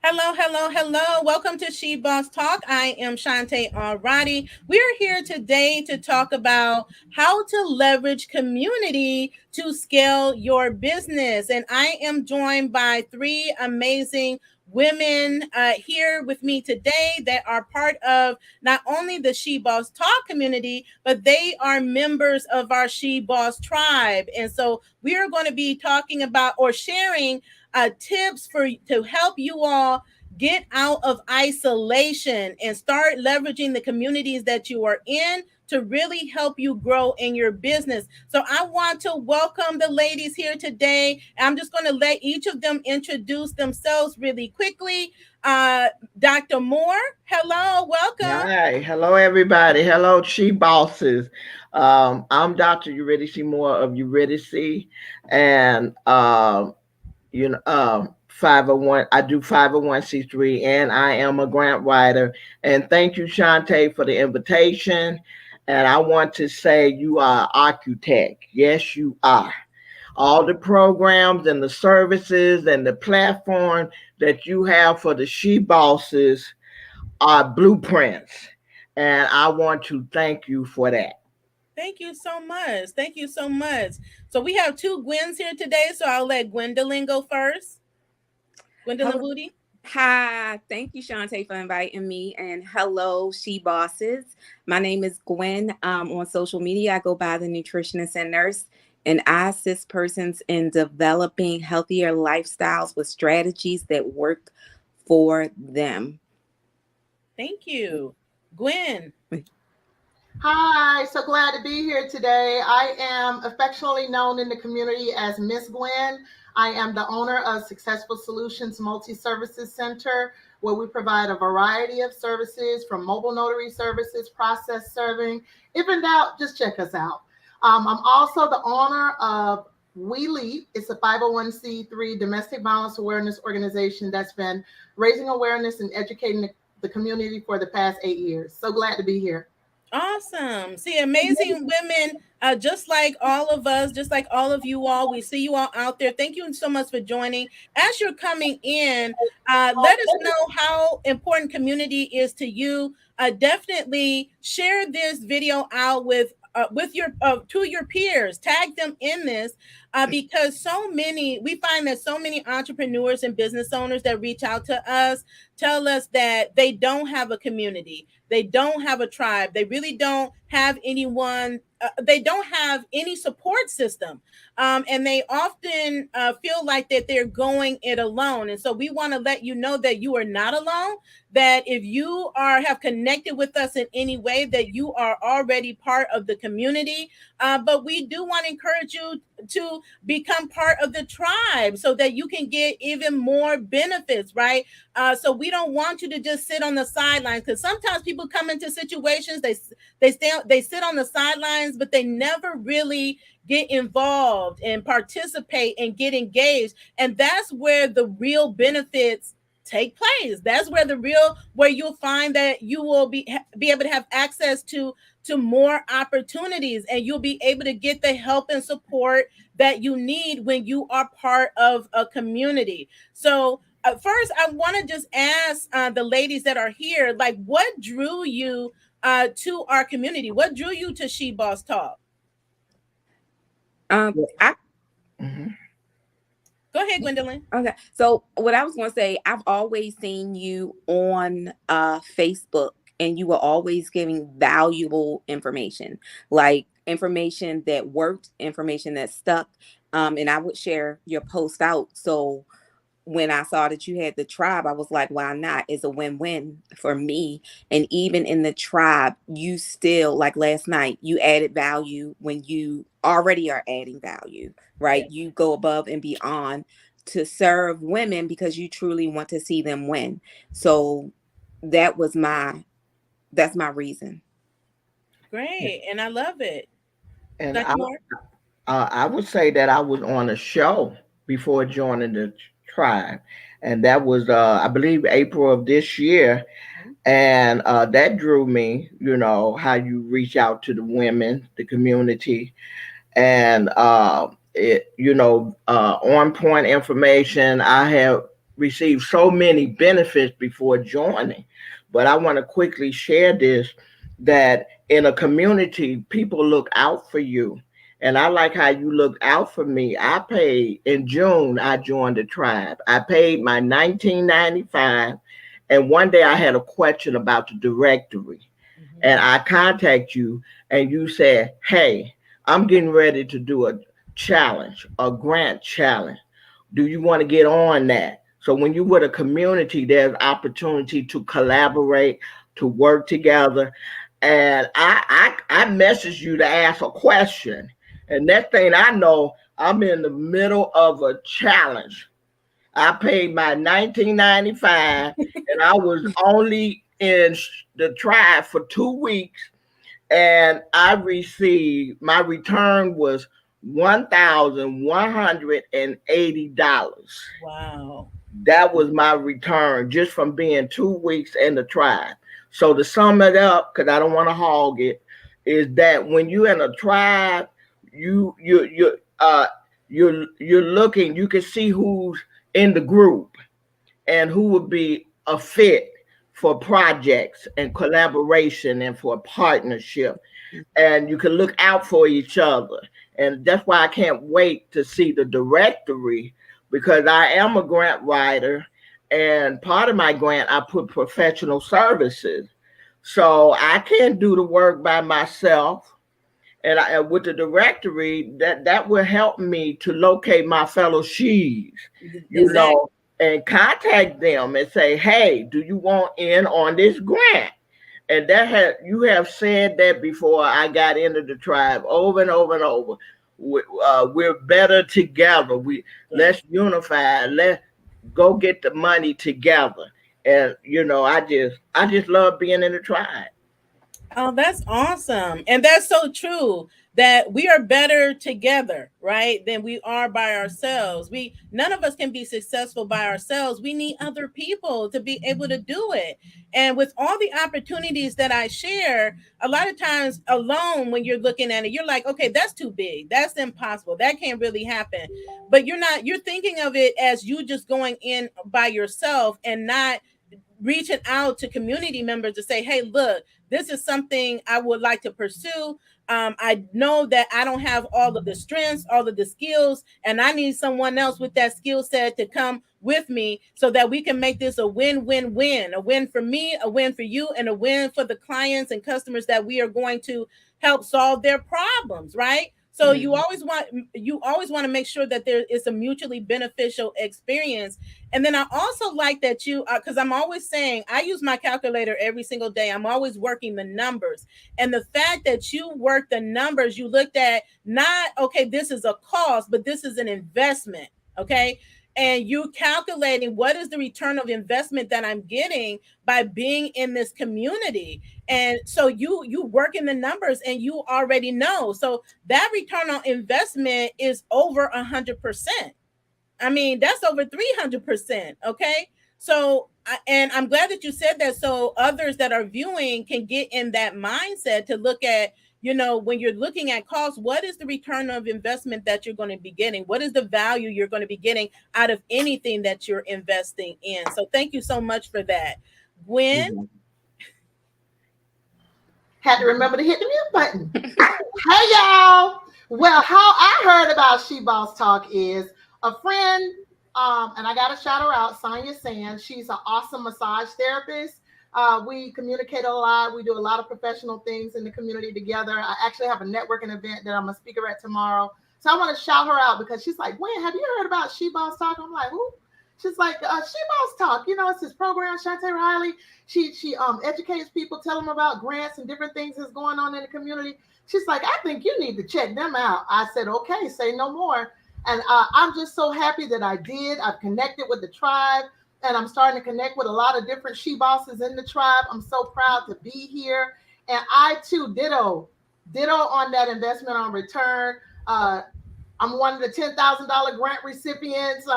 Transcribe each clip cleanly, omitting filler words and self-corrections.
Hello, hello, hello. Welcome to She Boss Talk. I am Shantae Alradi. We're here today to talk about how to leverage community to scale your business. And I am joined by three amazing women here with me today that are part of not only the She Boss Talk community, but they are members of our She Boss tribe. And so we are going to be talking about or sharing tips for to help you all get out of isolation and start leveraging the communities that you are in to really help you grow in your business. So I want to welcome the ladies here today. I'm just going to let each of them introduce themselves really quickly. Dr. Moore, hello, welcome. Hi, hello everybody. Hello, She Bosses. I'm Dr. Eurydice Moore of Eurydice, and 501. I do 501c3, and I am a grant writer. And thank you, Shantae, for the invitation. And I want to say you are architect. Yes, you are. All the programs and the services and the platform that you have for the She Bosses are blueprints. And I want to thank you for that. Thank you so much. Thank you so much. So we have two Gwens here today. So I'll let Gwendolyn go first. Gwendolyn Hello. Woody. Hi. Thank you, Shantae, for inviting me. And hello, She Bosses. My name is Gwen. On social media, I go by the nutritionist and nurse, and I assist persons in developing healthier lifestyles with strategies that work for them. Thank you. Gwen. Hi, so glad to be here today. I am affectionately known in the community as Miss Gwen. I am the owner of Successful Solutions Multi Services Center, where we provide a variety of services from mobile notary services, process serving. If in doubt, just check us out. I'm also the owner of We Leap. It's a 501c3 domestic violence awareness organization that's been raising awareness and educating the community for the past 8 years. So glad to be here. Awesome. See, amazing women, just like all of us, just like all of you all. We see you all out there. Thank you so much for joining. As you're coming in, let us know how important community is to you. Definitely share this video out with your to your peers. Tag them in this because so many we find that so many entrepreneurs and business owners that reach out to us tell us that they don't have a community, they don't have a tribe, they really don't have anyone, they don't have any support system, and they often feel like that they're going it alone. And so we want to let you know that you are not alone, that if you are have connected with us in any way, that you are already part of the community. But we do want to encourage you to become part of the tribe so that you can get even more benefits, right? So we don't want you to just sit on the sidelines, because sometimes people come into situations, they sit on the sidelines, but they never really get involved and participate and get engaged. And that's where the real benefits take place. That's where where you'll find that you will be able to have access to more opportunities, and you'll be able to get the help and support that you need when you are part of a community. So first, I want to just ask the ladies that are here, like, what drew you to our community? What drew you to She Boss Talk? I Mhm. Go ahead, Gwendolyn. Okay. So what I was going to say, I've always seen you on Facebook, and you were always giving valuable information, like information that worked, information that stuck. And I would share your post out. So when I saw that you had the tribe, I was like, why not? It's a win-win for me. And even in the tribe, you still, like last night, you added value when you already are adding value, Yeah. right? You go above and beyond to serve women because you truly want to see them win. So that was that's my reason. Great. And I love it. And Dr. Moore? I would say that I was on a show before joining the tribe, and that was I believe April of this year, and that drew me. You know how you reach out to the women, the community, and on point information. I have. received so many benefits before joining. But I want to quickly share this, that in a community, people look out for you. And I like how you look out for me. I paid in June, I joined the tribe. I paid my $19.95. And one day I had a question about the directory. And I contact you and you said, hey, I'm getting ready to do a challenge, a grant challenge. Do you want to get on that? So when you're with a community, there's opportunity to collaborate, to work together. And I messaged you to ask a question. And next thing I know, I'm in the middle of a challenge. I paid my $19.95 and I was only in the tribe for 2 weeks. And I received, my return was $1,180. Wow. That was my return just from being 2 weeks in the tribe. So to sum it up, because I don't want to hog it, is that when you're in a tribe, you're looking, you can see who's in the group and who would be a fit for projects and collaboration and for a partnership. And you can look out for each other. And that's why I can't wait to see the directory, because I am a grant writer, and part of my grant, I put professional services. So I can't do the work by myself. And with the directory, that will help me to locate my fellow she's, you know, and contact them and say, hey, do you want in on this grant? And you have said that before I got into the tribe over and over and over. We're better together. Let's unify. Let's go get the money together. And you know, I just love being in the tribe. Oh, that's awesome. And that's so true, that we are better together, right, than we are by ourselves. None of us can be successful by ourselves. We need other people to be able to do it. And with all the opportunities that I share, a lot of times alone, when you're looking at it, you're like, okay, that's too big. That's impossible. That can't really happen. But you're thinking of it as you just going in by yourself and not reaching out to community members to say, hey, look, this is something I would like to pursue. I know that I don't have all of the strengths, all of the skills, and I need someone else with that skill set to come with me so that we can make this a win-win-win, a win for me, a win for you, and a win for the clients and customers that we are going to help solve their problems, right? So you always want to make sure that there is a mutually beneficial experience. And then I also like that you, because I'm always saying, I use my calculator every single day. I'm always working the numbers. And the fact that you work the numbers, you looked at not, okay, this is a cost, but this is an investment, okay? And you calculating what is the return of investment that I'm getting by being in this community. And so you work in the numbers and you already know. So that return on investment is over 100%. I mean, that's over 300%. Okay. So, and I'm glad that you said that, so others that are viewing can get in that mindset to look at, you know, when you're looking at costs, what is the return of investment that you're going to be getting? What is the value you're going to be getting out of anything that you're investing in? So thank you so much for that. Gwen? Had to remember to hit the mute button. Hey, y'all. Well, how I heard about She Boss Talk is a friend, and I got to shout her out, Sonia Sands. She's an awesome massage therapist. We communicate a lot. We do a lot of professional things in the community together. I actually have a networking event that I'm a speaker at tomorrow. So I want to shout her out because she's like, Gwen, have you heard about She Boss Talk? I'm like, who? She's like, She Boss Talk. You know, it's this program, Shantae Riley. She educates people, tell them about grants and different things that's going on in the community. She's like, I think you need to check them out. I said, okay, say no more. And I'm just so happy that I did. I've connected with the tribe. And I'm starting to connect with a lot of different she bosses in the tribe. I'm so proud to be here. And I too, ditto on that investment on return. I'm one of the $10,000 grant recipients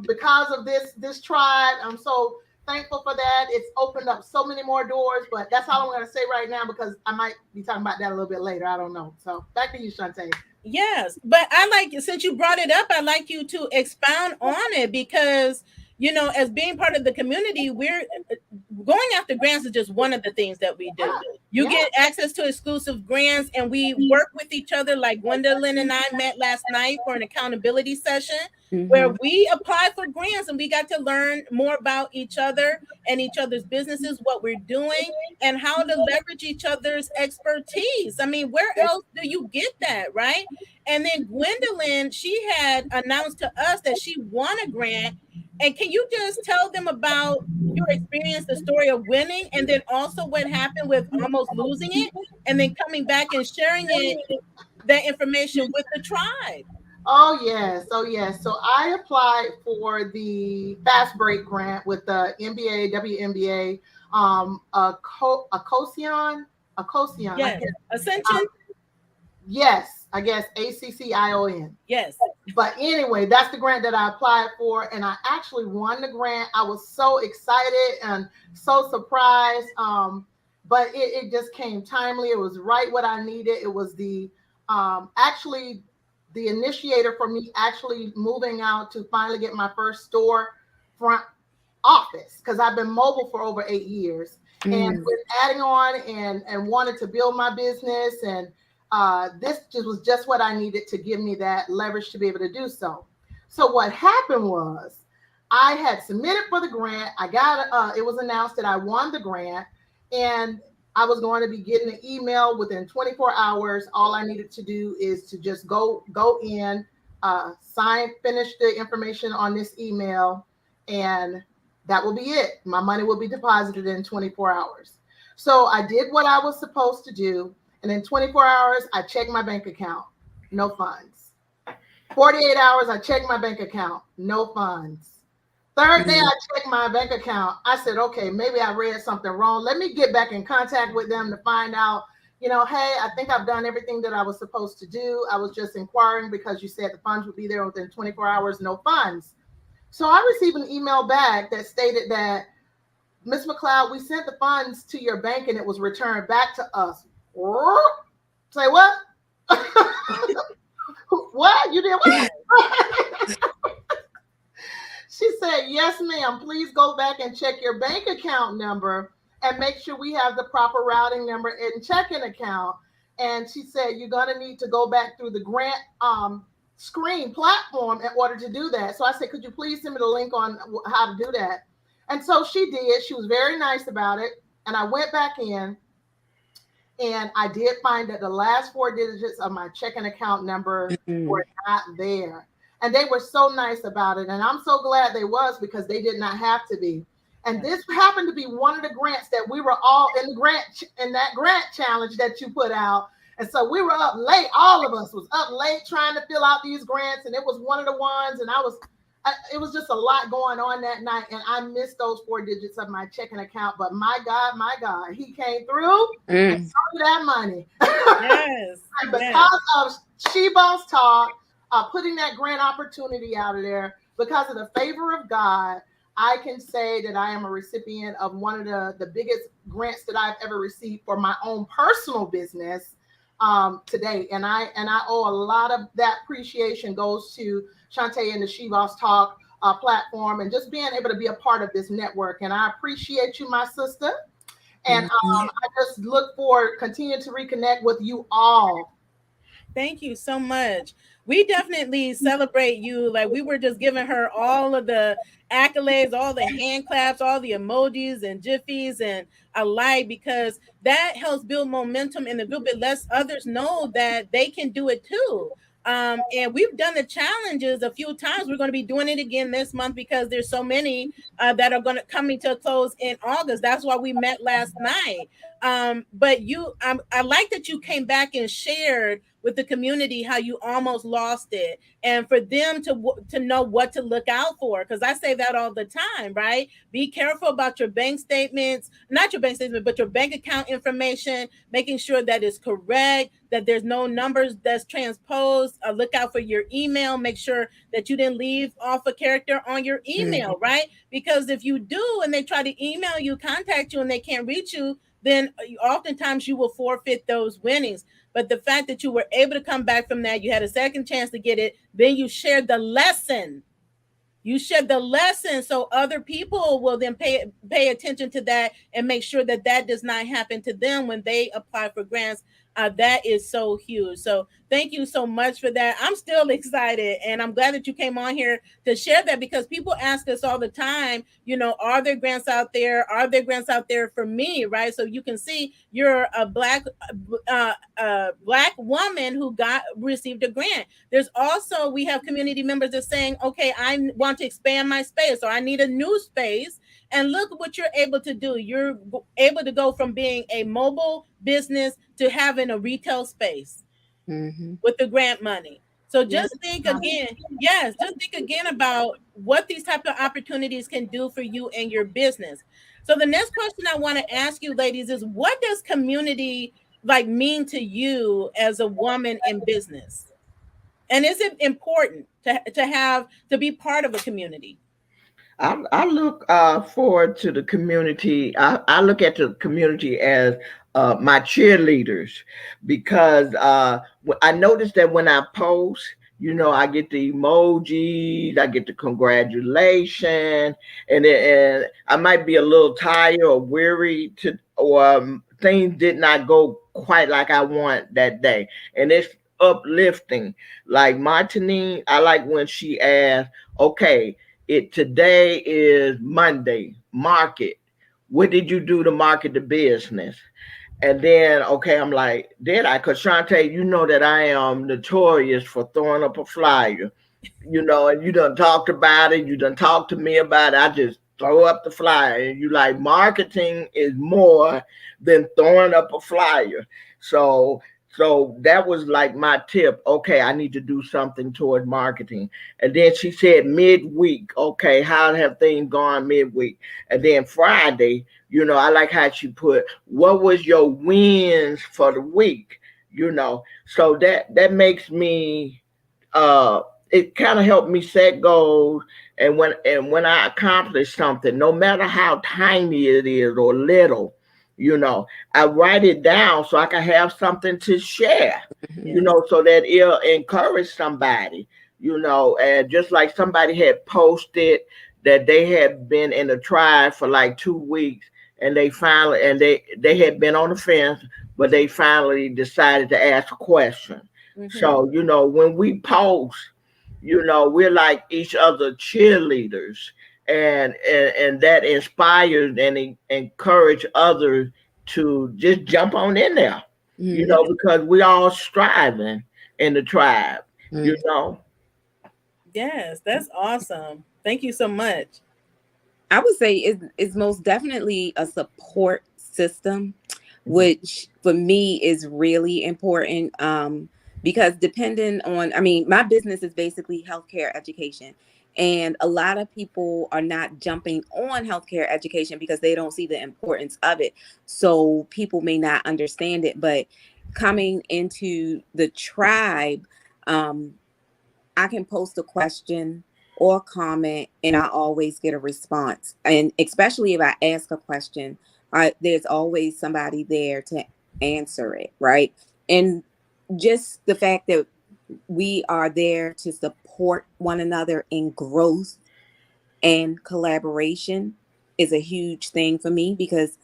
because of this tribe. I'm so thankful for that. It's opened up so many more doors, but that's all I'm going to say right now because I might be talking about that a little bit later. I don't know. So back to you, Shantae. Yes, but I like, since you brought it up, I'd like you to expound on it because you know, as being part of the community, we're going after grants is just one of the things that we do. You get access to exclusive grants, and we work with each other. Like Gwendolyn and I met last night for an accountability session where we apply for grants, and we got to learn more about each other and each other's businesses, what we're doing, and how to leverage each other's expertise. I mean, where else do you get that, right? And then Gwendolyn, she had announced to us that she won a grant. And can you just tell them about your experience, the story of winning, and then also what happened with almost losing it, and then coming back and sharing that information with the tribe? Oh yes, oh yes. So I applied for the Fast Break grant with the MBA, WNBA, Acocion. Yes, Ascension. Yes, I guess ACCION. Yes. But anyway, that's the grant that I applied for, and I actually won the grant. I was so excited and so surprised. But it just came timely. It was right what I needed. It was the actually the initiator for me actually moving out to finally get my first store front office, because I've been mobile for over 8 years. And with adding on and wanted to build my business, and this was just what I needed to give me that leverage to be able to do so. So what happened was I had submitted for the grant. I got it was announced that I won the grant, and I was going to be getting an email within 24 hours. All I needed to do is to just go in, finish the information on this email, and that will be it. My money will be deposited in 24 hours. So I did what I was supposed to do. And in 24 hours, I checked my bank account, no funds. 48 hours, I checked my bank account, no funds. Third day, I checked my bank account. I said, okay, maybe I read something wrong. Let me get back in contact with them to find out, hey, I think I've done everything that I was supposed to do. I was just inquiring because you said the funds would be there within 24 hours, no funds. So I received an email back that stated that, Ms. McLeod, we sent the funds to your bank and it was returned back to us. Say what? What? You did what? She said, yes, ma'am. Please go back and check your bank account number and make sure we have the proper routing number and checking account. And she said, you're going to need to go back through the grant screen platform in order to do that. So I said, could you please send me the link on how to do that? And so she did. She was very nice about it. And I went back in, and I did find that the last 4 digits of my checking account number were not there. And they were so nice about it. And I'm so glad they was, because they did not have to be. And this happened to be one of the grants that we were all in that grant challenge that you put out. And so we were up late. All of us was up late trying to fill out these grants. And it was one of the ones. And it was just a lot going on that night. And I missed those 4 digits of my checking account. But my God, he came through and sold that money. Yes. And because of She-Boss Talk, putting that grant opportunity out of there, because of the favor of God, I can say that I am a recipient of one of the biggest grants that I've ever received for my own personal business today. And I owe a lot of that appreciation goes to Shantae and the She-Boss Talk platform, and just being able to be a part of this network. And I appreciate you, my sister. And I just look forward, continue to reconnect with you all. Thank you so much. We definitely celebrate you. Like, we were just giving her all of the accolades, all the hand claps, all the emojis and jiffies and alike, because that helps build momentum and a little bit lets others know that they can do it too. And we've done the challenges a few times. We're going to be doing it again this month because there's so many that are going to coming to a close in August. That's why we met last night. But I like that you came back and shared with the community how you almost lost it, and for them to know what to look out for. Because I say that all the time, right? Be careful about your bank statements, not your bank statement, but your bank account information, making sure that it's correct, that there's no numbers that's transposed. Look out for your email. Make sure that you didn't leave off a character on your email, right? Because if you do, and they try to email you, contact you, and they can't reach you, then oftentimes you will forfeit those winnings. But the fact that you were able to come back from that, you had a second chance to get it, then you shared the lesson. You share the lesson so other people will then pay attention to that and make sure that that does not happen to them when they apply for grants. That is so huge. So thank you so much for that. I'm still excited, and I'm glad that you came on here to share that, because people ask us all the time, are there grants out there? Are there grants out there for me? Right. So you can see you're a black woman who received a grant. There's also, we have community members that are saying, okay, I want to expand my space, or I need a new space. And look what you're able to do. You're able to go from being a mobile business to having a retail space with the grant money. So just think again, just think again about what these type of opportunities can do for you and your business. So the next question I want to ask you, ladies, is what does community mean to you as a woman in business? And is it important to be part of a community? I look forward to the community. I look at the community as my cheerleaders, because I notice that when I post, I get the emojis, I get the congratulations, and I might be a little tired or weary or things did not go quite like I want that day, and it's uplifting. Like Martine, I like when she asked, "Okay, today is Monday. Market. What did you do to market the business?" And then, okay, I'm like, did I? Because Shantae, you know that I am notorious for throwing up a flyer, and you done talked about it. You done talked to me about it. I just throw up the flyer. And you like, marketing is more than throwing up a flyer. So that was like my tip. Okay, I need to do something towards marketing. And then she said midweek. Okay, how have things gone midweek? And then Friday, I like how she put, what was your wins for the week? So that makes me it kind of helped me set goals. And when I accomplish something, no matter how tiny it is or little, I write it down so I can have something to share, so that it'll encourage somebody, and just like somebody had posted that they had been in a tribe for like 2 weeks, and they had been on the fence, but they finally decided to ask a question. So, when we post, we're like each other cheerleaders, and that inspires and encourage others to just jump on in there, because we all striving in the tribe, Yes, that's awesome. Thank you so much. I would say it's most definitely a support system, which for me is really important. Because depending on, my business is basically healthcare education. And a lot of people are not jumping on healthcare education because they don't see the importance of it. So people may not understand it, but coming into the tribe, I can post a question or comment and I always get a response. And especially if I ask a question, there's always somebody there to answer it, right? And just the fact that we are there to support one another in growth and collaboration is a huge thing for me, because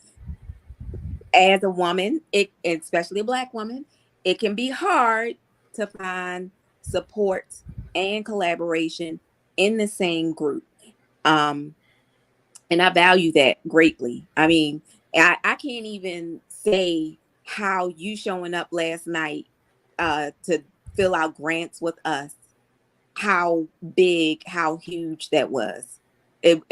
as a woman, especially a Black woman, it can be hard to find support and collaboration in the same group. And I value that greatly. I can't even say how you showing up last night to fill out grants with us, how big, how huge that was. It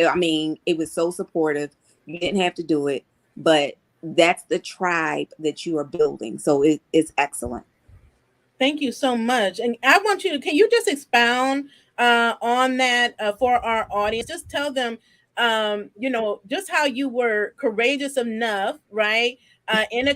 was so supportive. You didn't have to do it, but that's the tribe that you are building. So it's excellent. Thank you so much. And I want can you just expound on that for our audience? Just tell them, just how you were courageous enough, right? In a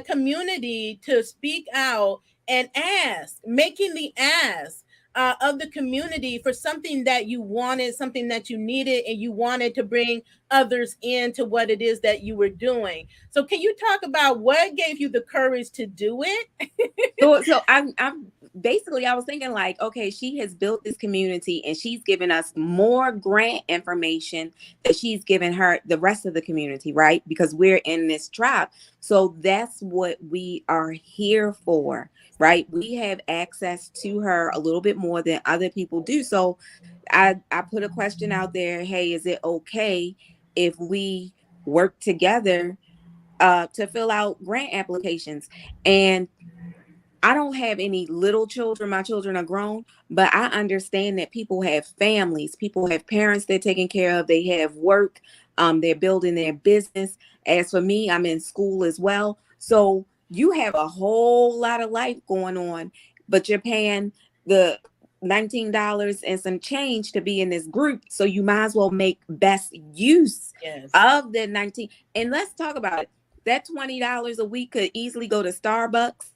community to speak out and ask, making the ask of the community for something that you wanted, something that you needed, and you wanted to bring others into what it is that you were doing. So can you talk about what gave you the courage to do it? So I'm basically, I was thinking like, okay, she has built this community and she's given us more grant information that she's given her the rest of the community, right? Because we're in this tribe. So that's what we are here for, right? We have access to her a little bit more than other people do. So I put a question out there. Hey, is it okay if we work together to fill out grant applications? And I don't have any little children. My children are grown, but I understand that people have families, people have parents they're taking care of, they have work, they're building their business. As for me, I'm in school as well. So you have a whole lot of life going on, but you're paying the $19 and some change to be in this group. So you might as well make best use of the 19. And let's talk about it. That $20 a week could easily go to Starbucks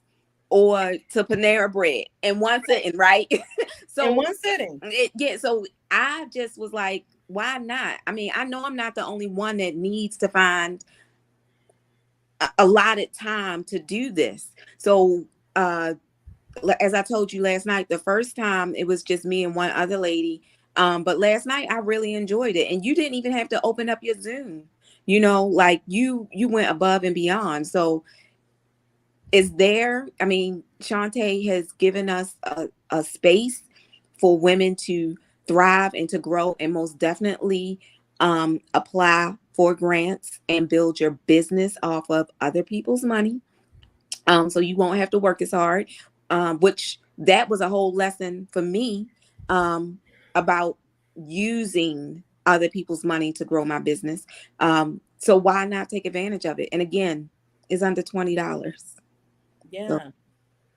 or to Panera Bread in one sitting, right? So in one sitting. So I just was like, why not? I mean, I know I'm not the only one that needs to find allotted time to do this. So as I told you last night, the first time it was just me and one other lady. But last night I really enjoyed it. And you didn't even have to open up your Zoom, like you went above and beyond. So is there, I mean, Shantae has given us a space for women to thrive and to grow, and most definitely apply for grants and build your business off of other people's money. So you won't have to work as hard, which that was a whole lesson for me about using other people's money to grow my business. So why not take advantage of it? And again, it's under $20. Yeah.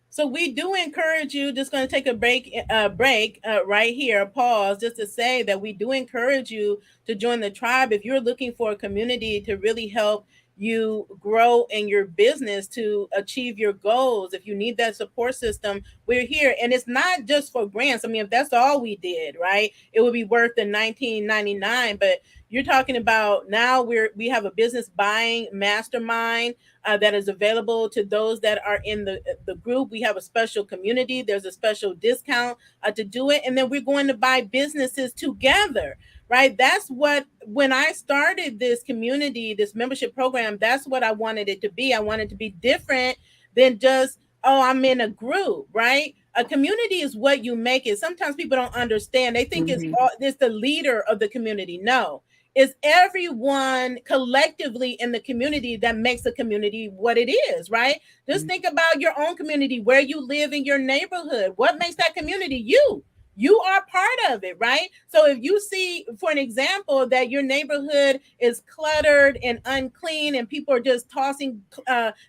So we do encourage you, just going to take a break right here, pause, just to say that we do encourage you to join the tribe if you're looking for a community to really help you grow in your business to achieve your goals. If you need that support system, we're here. And it's not just for grants. I mean, if that's all we did, right, it would be worth the $19.99. But you're talking about now we have a business buying mastermind that is available to those that are in the group. We have a special community. There's a special discount to do it. And then we're going to buy businesses together, right? That's what, when I started this community, this membership program, that's what I wanted it to be. I wanted it to be different than just, oh, I'm in a group, right? A community is what you make it. Sometimes people don't understand. They think it's the leader of the community. No. Is everyone collectively in the community that makes the community what it is, right? Just think about your own community, where you live in your neighborhood. What makes that community? You are part of it, right? So if you see, for an example, that your neighborhood is cluttered and unclean and people are just tossing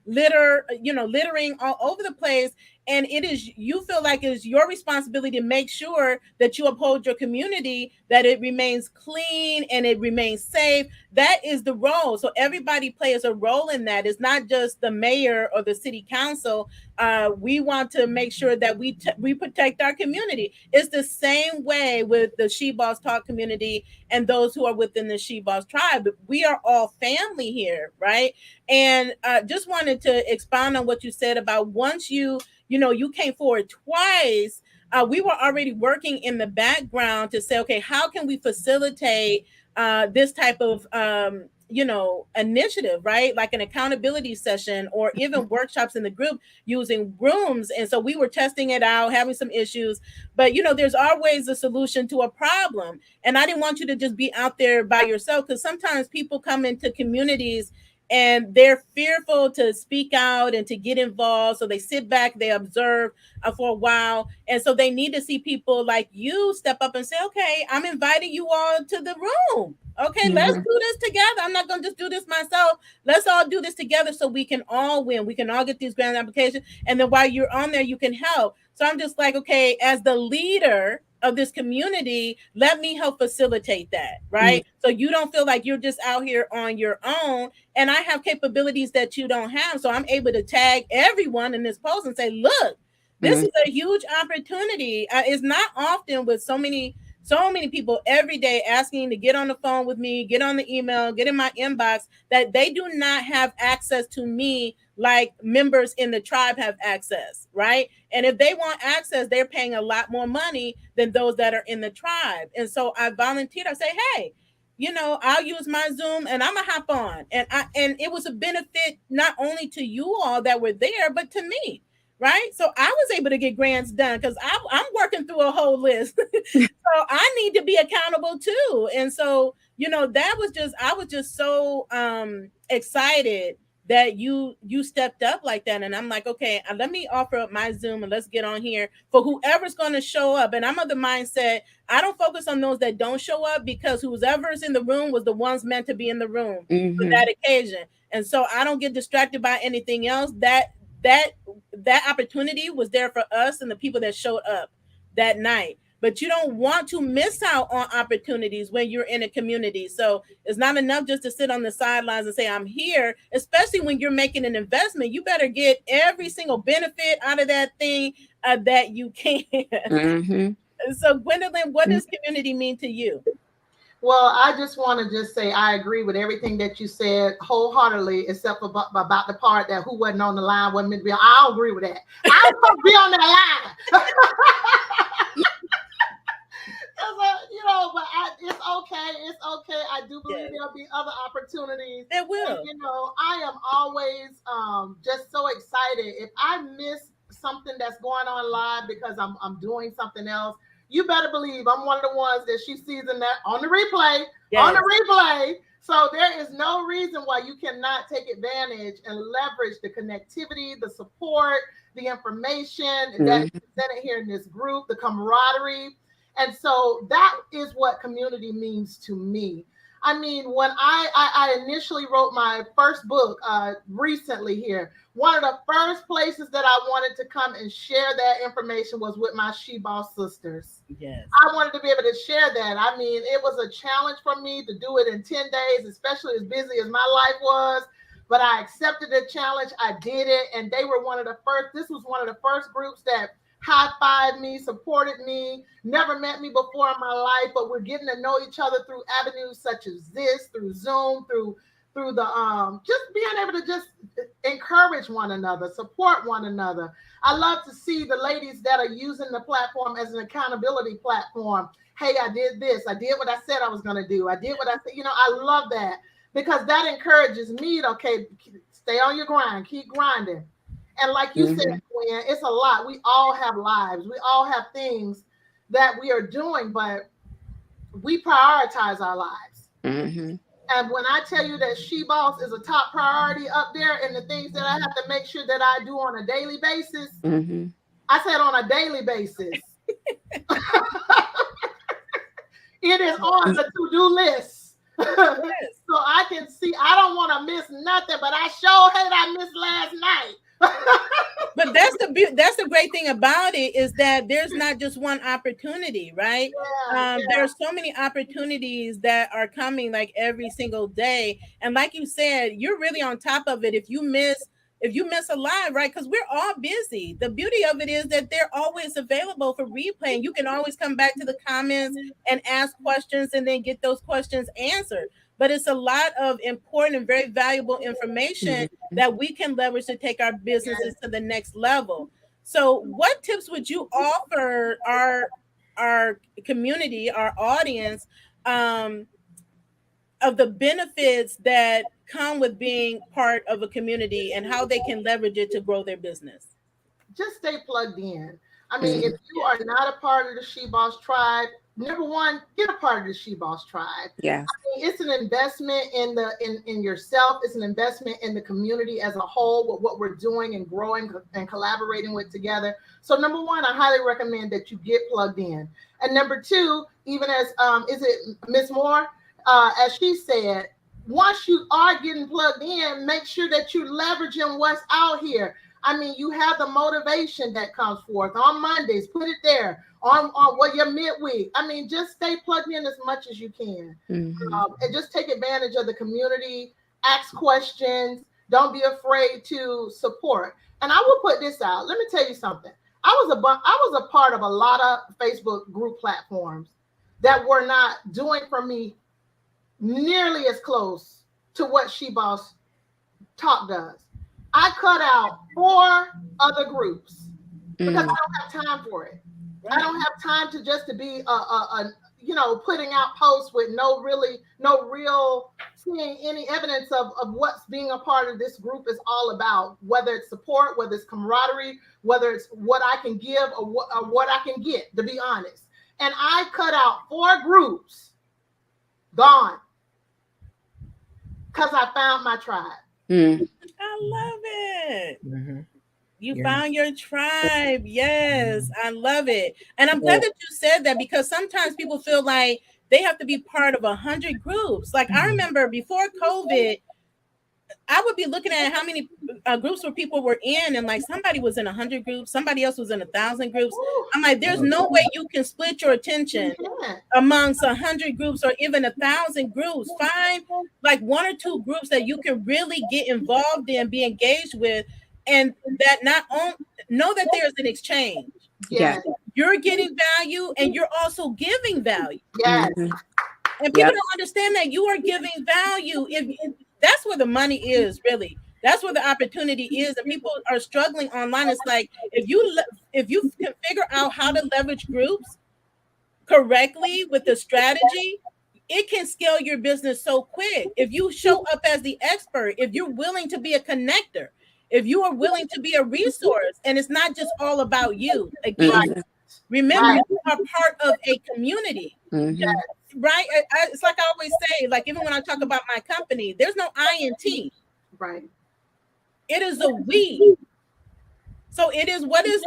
littering all over the place, and you feel like it's your responsibility to make sure that you uphold your community, that it remains clean and it remains safe. That is the role. So everybody plays a role in that. It's not just the mayor or the city council. We want to make sure that we protect our community. It's the same way with the She Boss Talk community and those who are within the She Boss tribe. We are all family here, right? And just wanted to expound on what you said about once you came forward twice, we were already working in the background to say, okay, how can we facilitate this type of initiative, right? Like an accountability session or even workshops in the group using rooms. And so we were testing it out, having some issues, but there's always a solution to a problem. And I didn't want you to just be out there by yourself, because sometimes people come into communities and they're fearful to speak out and to get involved. So they sit back, they observe for a while. And so they need to see people like you step up and say, okay, I'm inviting you all to the room. Okay, let's do this together. I'm not going to just do this myself. Let's all do this together so we can all win. We can all get these grant applications. And then while you're on there, you can help. So I'm just like, okay, as the leader of this community, let me help facilitate that, right? So you don't feel like you're just out here on your own, and I have capabilities that you don't have. So I'm able to tag everyone in this post and say, look, this is a huge opportunity. It's not often with so many so many people every day asking to get on the phone with me, get on the email, get in my inbox, that they do not have access to me like members in the tribe have access, right? And if they want access, they're paying a lot more money than those that are in the tribe. And so I volunteered. I say, hey, I'll use my Zoom and I'm gonna hop on. And it was a benefit not only to you all that were there, but to me, right? So I was able to get grants done because I'm working through a whole list. So I need to be accountable too. And so, I was just so excited that you stepped up like that. And I'm like, okay, let me offer up my Zoom and let's get on here for whoever's going to show up. And I'm of the mindset, I don't focus on those that don't show up, because whoever's in the room was the ones meant to be in the room for that occasion. And so I don't get distracted by anything else. That opportunity was there for us and the people that showed up that night. But you don't want to miss out on opportunities when you're in a community. So it's not enough just to sit on the sidelines and say, I'm here, especially when you're making an investment. You better get every single benefit out of that thing that you can. So Gwendolyn, what does community mean to you? Well, I just want to just say I agree with everything that you said wholeheartedly, except about the part that who wasn't on the line wasn't meant to be on. I don't agree with that. I don't want to be on that line. But it's okay. It's okay. I do believe there'll be other opportunities. There will. And, I am always just so excited. If I miss something that's going on live because I'm doing something else, you better believe I'm one of the ones that she sees in that on the replay. Yes. On the replay. So there is no reason why you cannot take advantage and leverage the connectivity, the support, the information that is presented here in this group, the camaraderie. And so that is what community means to me. I mean, when I initially wrote my first book recently here, one of the first places that I wanted to come and share that information was with my She Boss sisters. Yes. I wanted to be able to share that. I mean, it was a challenge for me to do it in 10 days, especially as busy as my life was. But I accepted the challenge. I did it. And they were one of the first. This was one of the first groups that high-fived me, supported me, never met me before in my life, but we're getting to know each other through avenues such as this, through Zoom, through the just being able to just encourage one another, support one another. I love to see the ladies that are using the platform as an accountability platform. Hey, I did this. I did what I said I was going to do. I did what I said. I love that, because that encourages me to, okay, stay on your grind, keep grinding. And like you said, Gwen, it's a lot. We all have lives. We all have things that we are doing, but we prioritize our lives. And when I tell you that She Boss is a top priority up there, and the things that I have to make sure that I do on a daily basis, I said on a daily basis. It is on the to-do list. So I can see, I don't want to miss nothing, but I sure hate I missed last night. But that's the great thing about it, is that there's not just one opportunity, right? There are so many opportunities that are coming like every single day. And like you said, you're really on top of it if you miss a live, right? Because we're all busy. The beauty of it is that they're always available for replay. And you can always come back to the comments and ask questions and then get those questions answered. But it's a lot of important and very valuable information that we can leverage to take our businesses to the next level. So what tips would you offer our community, our audience, of the benefits that come with being part of a community and how they can leverage it to grow their business? Just stay plugged in. I mean, if you are not a part of the She Boss tribe, number one, get a part of the She Boss tribe. Yeah. I mean, it's an investment in yourself. It's an investment in the community as a whole with what we're doing and growing and collaborating with together. So number one, I highly recommend that you get plugged in. And number two, even as is it Miss Moore? As she said, once you are getting plugged in, make sure that you're leveraging what's out here. I mean, you have the motivation that comes forth on Mondays. Put it there on your midweek. I mean, just stay plugged in as much as you can, and just take advantage of the community. Ask questions. Don't be afraid to support. And I will put this out. Let me tell you something. I was a part of a lot of Facebook group platforms. that were not doing for me nearly as close to what She Boss Talk does. I cut out 4 other groups because I don't have time for it. I don't have time to just to be putting out posts with no real seeing any evidence of what's being a part of this group is all about, whether it's support, whether it's camaraderie, whether it's what I can give or what I can get, to be honest. And I cut out 4 groups, gone, because I found my tribe. I love it. You found your tribe. Yes, I love it. And I'm glad that you said that, because sometimes people feel like they have to be part of 100 groups. Like I remember before COVID, I would be looking at how many groups where people were in, and like somebody was in 100 groups, somebody else was in 1,000 groups. I'm like, there's no way you can split your attention amongst 100 groups or even 1,000 groups. Find like 1 or 2 groups that you can really get involved in, be engaged with, and that not only know that there's an exchange. Yes. You're getting value and you're also giving value. Yes. And people don't understand that you are giving value. If that's where the money is, really. That's where the opportunity is. And people are struggling online. It's like if you can figure out how to leverage groups correctly with the strategy, it can scale your business so quick. If you show up as the expert, if you're willing to be a connector, if you are willing to be a resource, and it's not just all about you. Again, remember, you are part of a community. Right? It's like I always say, like even when I talk about my company, there's no I in T. Right. It is a we. So it is what is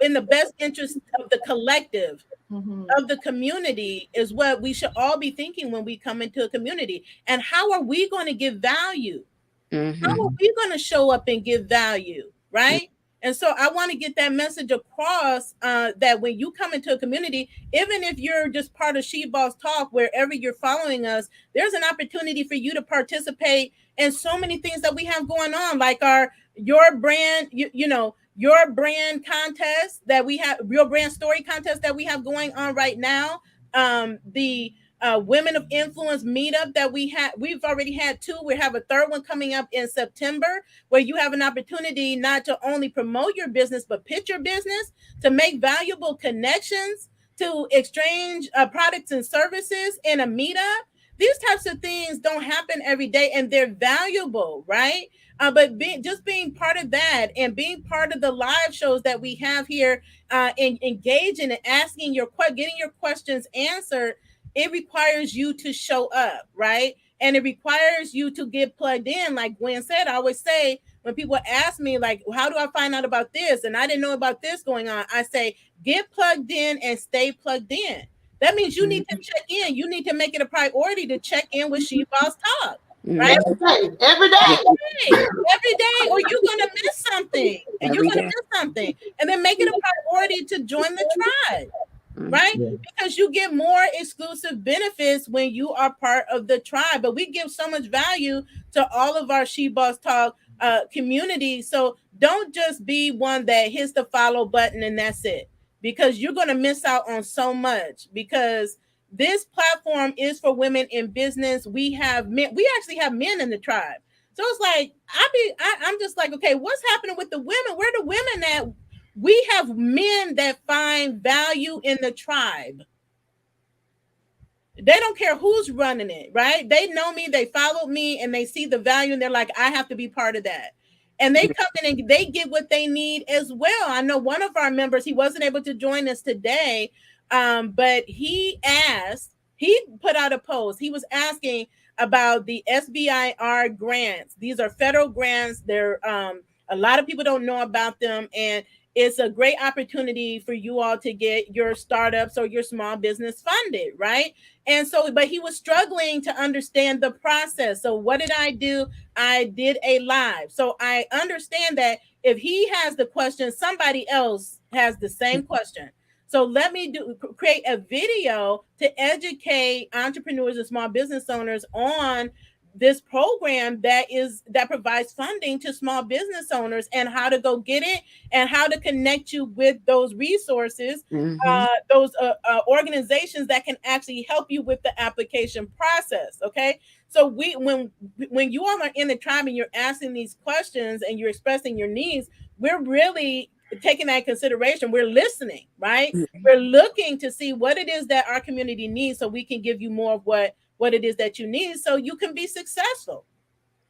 in the best interest of the collective, of the community, is what we should all be thinking when we come into a community. And how are we going to give value? How are we going to show up and give value? Right? And so I want to get that message across, that when you come into a community, even if you're just part of She Boss Talk, wherever you're following us, there's an opportunity for you to participate in so many things that we have going on, like your brand, your brand contest that we have, your brand story contest that we have going on right now. The Women of Influence meetup that we've already had 2. We have a 3rd one coming up in September, where you have an opportunity not to only promote your business, but pitch your business, to make valuable connections, to exchange products and services in a meetup. These types of things don't happen every day, and they're valuable, right? But being part of that, and being part of the live shows that we have here, and engaging and asking getting your questions answered, it requires you to show up, right? And it requires you to get plugged in. Like Gwen said, I always say, when people ask me, like, how do I find out about this? And I didn't know about this going on. I say, get plugged in and stay plugged in. That means you need to check in. You need to make it a priority to check in with She Boss Talk, right? Every day, or you're going to miss something. And you're going to miss something. And then make it a priority to join the tribe. Right? Because you get more exclusive benefits when you are part of the tribe. But we give so much value to all of our She Boss Talk community. So don't just be one that hits the follow button and that's it, because you're going to miss out on so much, because this platform is for women in business. We have men. We actually have men in the tribe. So it's like, I'm just like, okay, what's happening with the women? Where are the women at? We have men that find value in the tribe. They don't care who's running it, right? They know me, they followed me, and they see the value, and they're like, I have to be part of that. And they come in and they get what they need as well. I know one of our members, he wasn't able to join us today, but he put out a post. He was asking about the SBIR grants. These are federal grants. They're a lot of people don't know about them, and it's a great opportunity for you all to get your startups or your small business funded, right? And so, but he was struggling to understand the process. So what did I do? I did a live. So I understand that if he has the question, somebody else has the same question. So let me create a video to educate entrepreneurs and small business owners on this program that provides funding to small business owners, and how to go get it, and how to connect you with those resources, those organizations that can actually help you with the application process. Okay, so when you all are in the tribe and you're asking these questions and you're expressing your needs, we're really taking that in consideration. We're listening, right? We're looking to see what it is that our community needs, so we can give you more of what it is that you need, so you can be successful.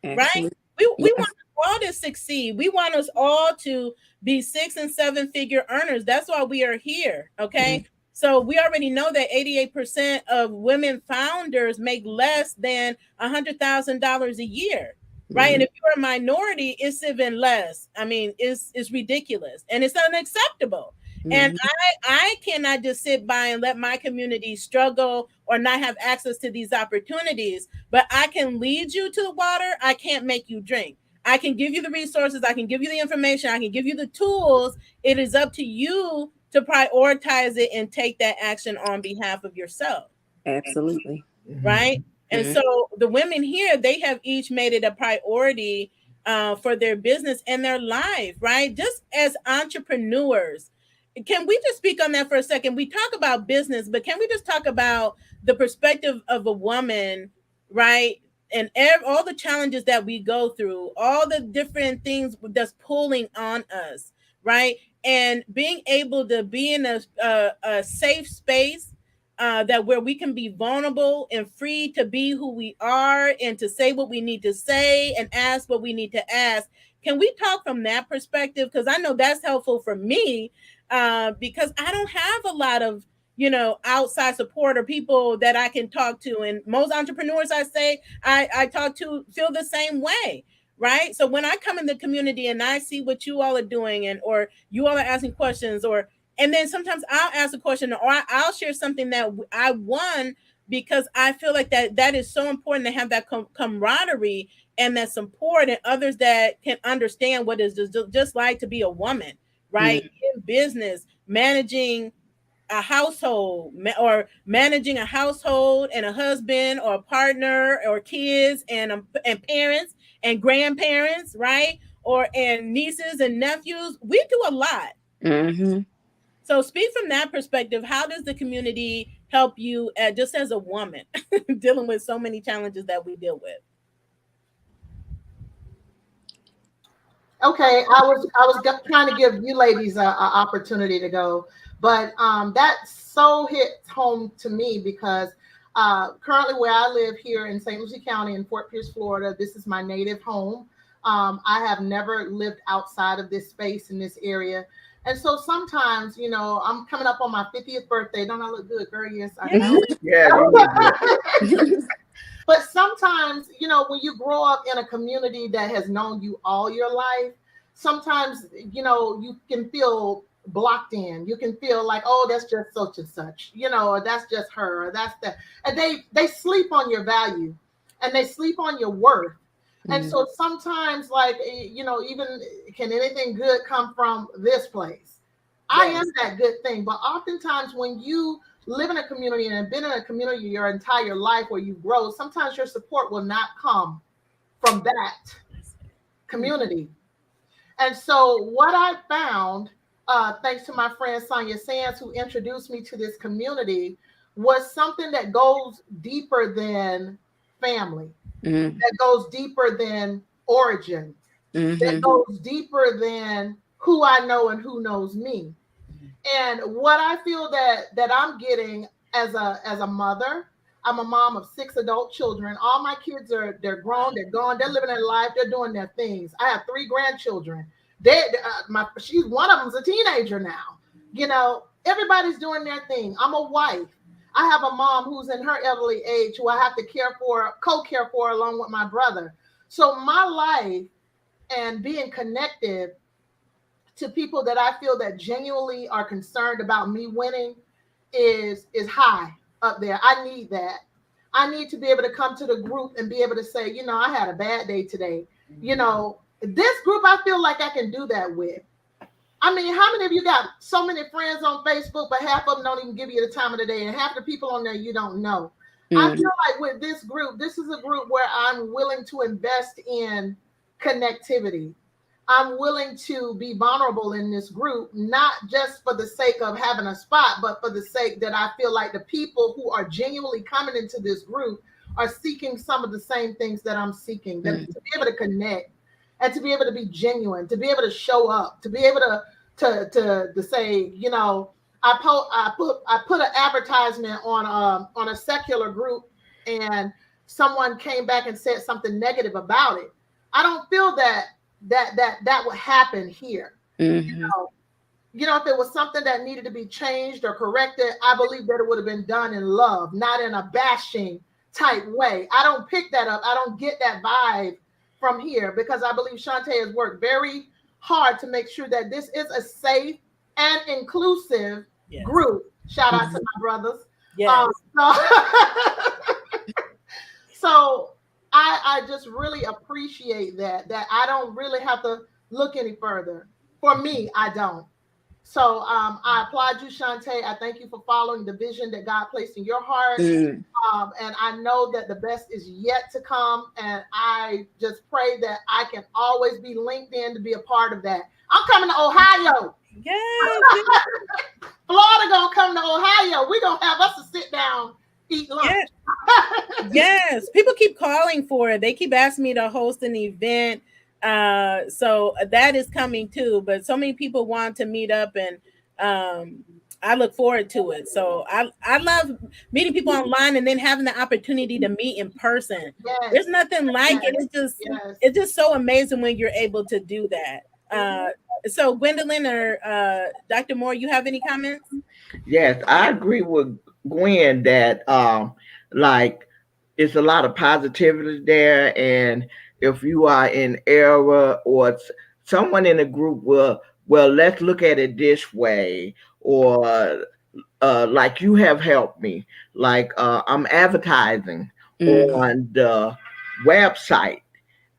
Absolutely. Right? We want us all to succeed. We want us all to be 6 and 7 figure earners. That's why we are here. Okay. So we already know that 88% of women founders make less than $100,000 a year. Right. And if you're a minority, it's even less. I mean, it's ridiculous and it's unacceptable. And I cannot just sit by and let my community struggle or not have access to these opportunities, but I can lead you to the water. I can't make you drink. I can give you the resources. I can give you the information. I can give you the tools. It is up to you to prioritize it and take that action on behalf of yourself. Absolutely. Right. And so the women here, they have each made it a priority for their business and their life, right? Just as entrepreneurs. Can we just speak on that for a second? We talk about business, but can we just talk about the perspective of a woman, right? And all the challenges that we go through, all the different things that's pulling on us, right? And being able to be in a safe space that where we can be vulnerable and free to be who we are and to say what we need to say and ask what we need to ask. Can we talk from that perspective? Because I know that's helpful for me. Because I don't have a lot of, outside support or people that I can talk to. And most entrepreneurs I talk to feel the same way, right? So when I come in the community and I see what you all are doing or you all are asking questions and then sometimes I'll ask a question or I'll share something that I won because I feel like that is so important to have that camaraderie and that support and others that can understand what it's just like to be a woman. Right. In business, managing a household or managing a household and a husband or a partner or kids and parents and grandparents, right? And nieces and nephews. We do a lot. So speak from that perspective. How does the community help you just as a woman dealing with so many challenges that we deal with? Okay, I was trying to give you ladies an opportunity to go, but that so hit home to me because currently where I live here in St. Lucie County in Fort Pierce, Florida, this is my native home. I have never lived outside of this space in this area. And so sometimes, I'm coming up on my 50th birthday. Don't I look good, girl? Yes, I know. Yeah. But sometimes, when you grow up in a community that has known you all your life, sometimes, you can feel blocked in. You can feel like, oh, that's just such and such, or that's just her, or that's that. And they sleep on your value and they sleep on your worth. And so sometimes, like, even can anything good come from this place? Yes. I am that good thing. But oftentimes when you live in a community and have been in a community your entire life where you grow, sometimes your support will not come from that community. And so what I found, thanks to my friend Sonia Sands, who introduced me to this community, was something that goes deeper than family, that goes deeper than origin, that goes deeper than who I know and who knows me. And what I feel that I'm getting as a mother, I'm a mom of 6 adult children. All my kids they're grown, they're gone, they're living their life, they're doing their things. I have 3 grandchildren. One of them's a teenager now. Everybody's doing their thing. I'm a wife. I have a mom who's in her elderly age who I have to co-care for along with my brother. So my life and being connected to people that I feel that genuinely are concerned about me winning is high up there. I need that. I need to be able to come to the group and be able to say, I had a bad day today. This group, I feel like I can do that with. I mean, how many of you got so many friends on Facebook, but half of them don't even give you the time of the day, and half the people on there you don't know? I feel like with this group, this is a group where I'm willing to invest in connectivity. I'm willing to be vulnerable in this group, not just for the sake of having a spot, but for the sake that I feel like the people who are genuinely coming into this group are seeking some of the same things that I'm seeking, to be able to connect and to be able to be genuine, to be able to show up, to be able to say, you know, I put an advertisement on a secular group, and someone came back and said something negative about it. I don't feel that would happen here. You know, if it was something that needed to be changed or corrected, I believe that it would have been done in love, not in a bashing type way. I don't pick that up. I don't get that vibe from here, because I believe Shantae has worked very hard to make sure that this is a safe and inclusive group. Shout out to my brothers. So I just really appreciate that I don't really have to look any further. For me, I don't. So I applaud you, Shantae. I thank you for following the vision that God placed in your heart. And I know that the best is yet to come. And I just pray that I can always be linked in to be a part of that. I'm coming to Ohio. Yes. Florida gonna come to Ohio. We're gonna have us to sit down, eat lunch. Yes. People keep calling for it. They keep asking me to host an event. So that is coming too. But so many people want to meet up, and I look forward to it. So I love meeting people online and then having the opportunity to meet in person. There's nothing like it. It's just so amazing when you're able to do that. So Gwendolyn or Dr. Moore, you have any comments? Yes, I agree with Gwen that like it's a lot of positivity there, and if you are in error or someone in the group will, well, let's look at it this way, or like you have helped me, like I'm advertising on the website.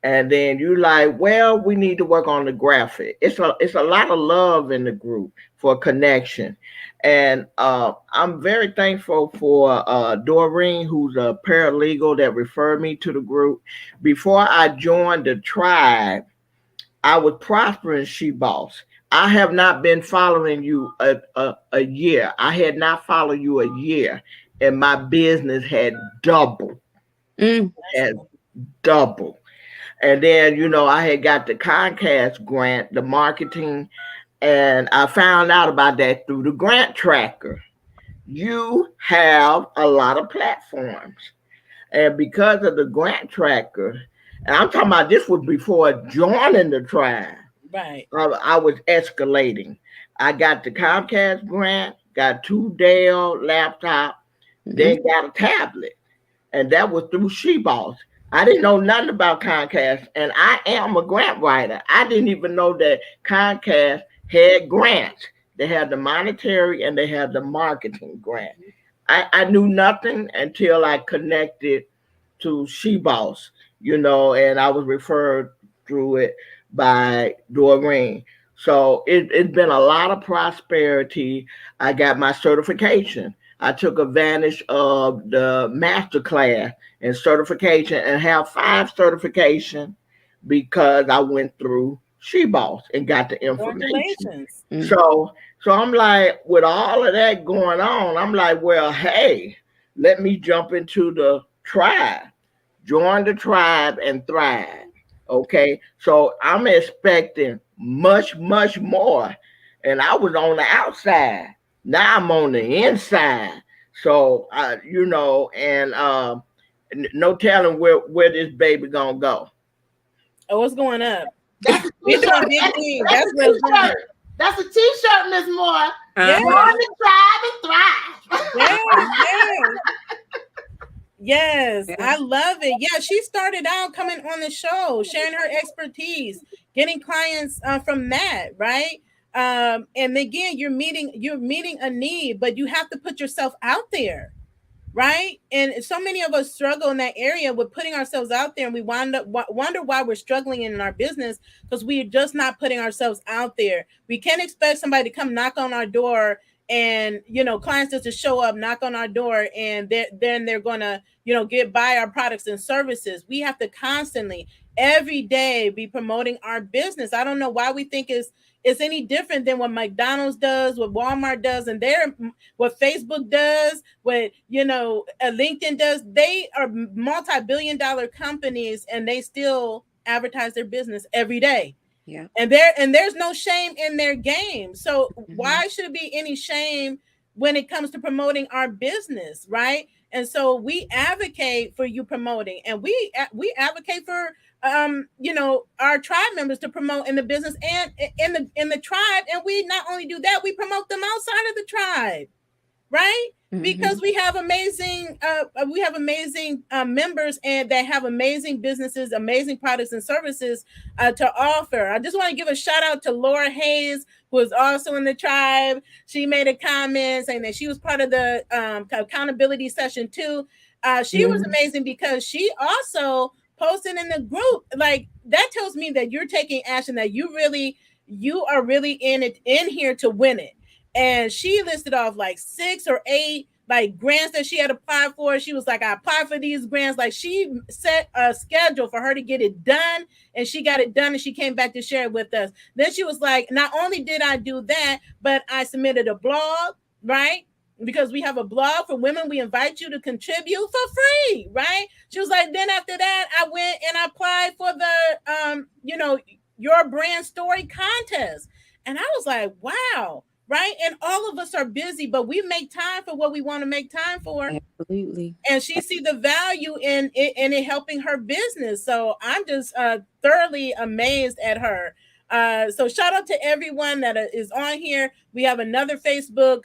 And then you like, well, we need to work on the graphic. It's a lot of love in the group for connection. And I'm very thankful for Doreen, who's a paralegal that referred me to the group. Before I joined the tribe, I was prospering She Boss. I have not been following you a year. I had not followed you a year, and my business had doubled. Had doubled. And then, you know, I had got the Comcast grant, the marketing, and I found out about that through the grant tracker. You have a lot of platforms. And because of the grant tracker, and I'm talking about this was before joining the tribe. Right. I was escalating. I got the Comcast grant, got 2 Dell laptops, then got a tablet. And that was through She Boss. I didn't know nothing about Comcast, and I am a grant writer. I didn't even know that Comcast had grants. They had the monetary and they had the marketing grant. I knew nothing until I connected to She Boss, you know, and I was referred through it by Doreen. So it's been a lot of prosperity. I got my certification. I took advantage of the masterclass and certification and have 5 certifications because I went through She Boss and got the information. So I'm like, with all of that going on, I'm like, well, hey, let me jump into the tribe, join the tribe and thrive. Okay. So I'm expecting much, much more. And I was on the outside. Now I'm on the inside. So, you know, and no telling where this baby gonna go. Oh, what's going up? That's a t-shirt. That's a t-shirt, Ms. Moore. Yeah. Born to thrive and thrive. Yes, I love it. Yeah, she started out coming on the show, sharing her expertise, getting clients from that, right? And again, you're meeting a need, but you have to put yourself out there, right? And so many of us struggle in that area with putting ourselves out there, and we wonder why we're struggling in our business because we're just not putting ourselves out there. We can't expect somebody to come knock on our door and clients just to show up, knock on our door, and then they're gonna get buy our products and services. We have to constantly every day be promoting our business. I don't know why we think it's any different than what McDonald's does, what Walmart does, and what Facebook does, what LinkedIn does. They are multi-billion-dollar companies, and they still advertise their business every day. Yeah. And there's no shame in their game. So why should it be any shame when it comes to promoting our business, right? And so we advocate for you promoting, and we advocate for our tribe members to promote in the business and in the tribe. And we not only do that, we promote them outside of the tribe, right? Because we have amazing members, and they have amazing businesses, amazing products and services to offer. I just want to give a shout out to Laura Hayes, who is also in the tribe. She made a comment saying that she was part of the accountability session too. She was amazing because she also posted in the group. Like, that tells me that you're taking action, that you are really in here to win it. And she listed off like 6 or 8 like grants that she had applied for. She was like, I applied for these grants. Like, she set a schedule for her to get it done, and she got it done, and she came back to share it with us. Then she was like, not only did I do that, but I submitted a blog, right? Because we have a blog for women. We invite you to contribute for free, right? She was like, then after that, I went and I applied for the, your brand story contest. And I was like, wow. Right. And all of us are busy, but we make time for what we want to make time for. Absolutely. And she see the value in it helping her business. So I'm just thoroughly amazed at her. So shout out to everyone that is on here. We have another Facebook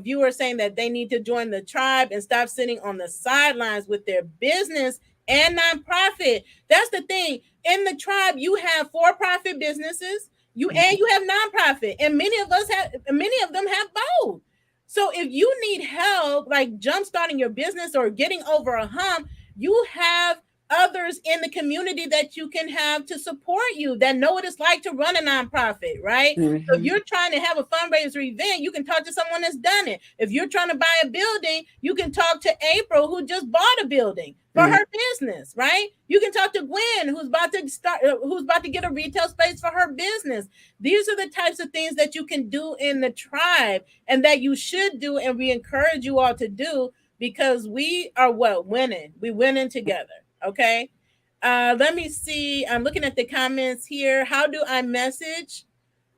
viewer saying that they need to join the tribe and stop sitting on the sidelines with their business and nonprofit. That's the thing. In the tribe, you have for-profit businesses. You have nonprofit, and many of them have both. So if you need help, like jumpstarting your business or getting over a hump, you have others in the community that you can have to support you, that know what it's like to run a nonprofit, right? So if you're trying to have a fundraiser event, you can talk to someone that's done it. If you're trying to buy a building, you can talk to April, who just bought a building for her business, right? You can talk to Gwen, who's about to get a retail space for her business. These are the types of things that you can do in the tribe, and that you should do, and we encourage you all to do, because we are winning. We winning together. Okay. Let me see. I'm looking at the comments here. How do I message